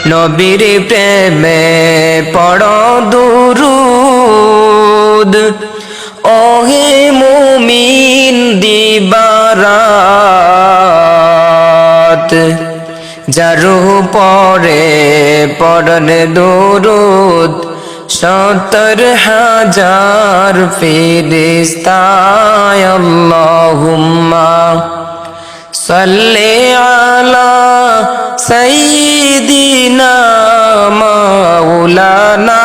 নবীর প্রেমে পড়ো দুরূদ ওহে মুমিন দিবারাত যার উপরে পড়ন দুরূদ ৭০,০০০ ফেরেশতা আল্লাহুম্মা সাল্লি আলা সাইয়্যিদিনা মাওলানা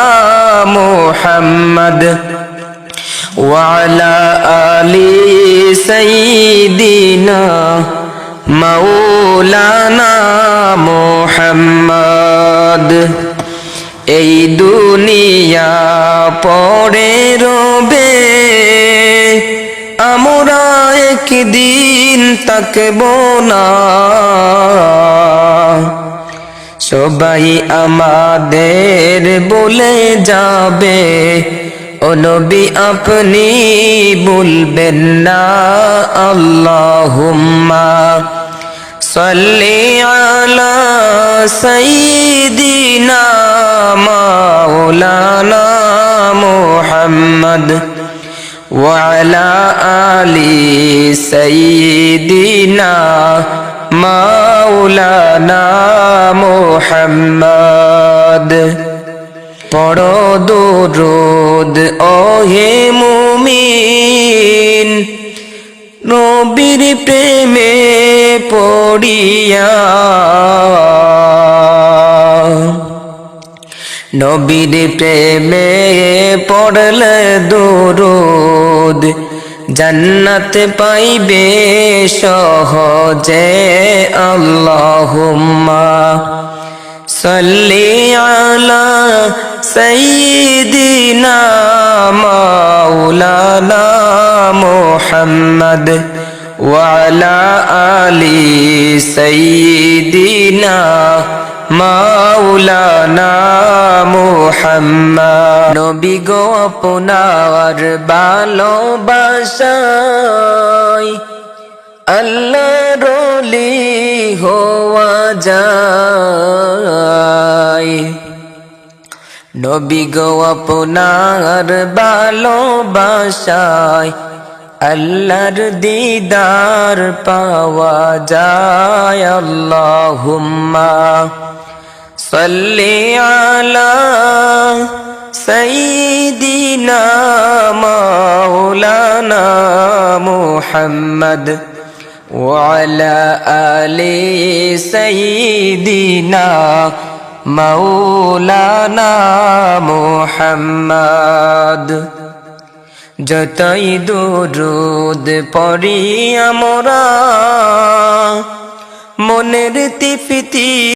মুহাম্মদ ওয়া আলা আলি সাইয়্যিদিনা মাওলানা মুহাম্মদ এই দুনিয়া পড়ে রবে আমরা একদিন তাকব না সবাই আমাদের বলে যাবে ও নবী আপনি বলবেন না আল্লাহুম্মা সাল্লি আলা সাইয়্যিদিনা মাওলানা মুহাম্মদ ওয়া আলা আলি সাইয়্যিদিনা মাওলানা মুহাম্মদ পড়ো দুরূদ ওহে মুমিন নবীর প্রেমে পড়িয়া নবীর প্রেমে পড়লে দুরূদ জান্নাত পাইবে সহজে আল্লাহুম্মা সাল্লি আলা সাইয়্যিদিনা মাওলানা মুহাম্মদ ওয়া আলা আলি সাইয়্যিদিনা মাওলানা মুহাম্মদ নবী গো আপনার ভালোবাসায় আল্লাহর ওলি হওয়া যায় নবী গো আপনার ভালোবাসায় আল্লাহর দিদার পাওয়া যায় আল্লাহুম্মা সাল্লি আলা সাইয়্যিদিনা মাওলানা মুহাম্মদ ওয়া আলা আলি সাইয়্যিদিনা মাওলানা মুহাম্মদ যতই দুরূদ পড়ি আমরা মনের তৃপ্তি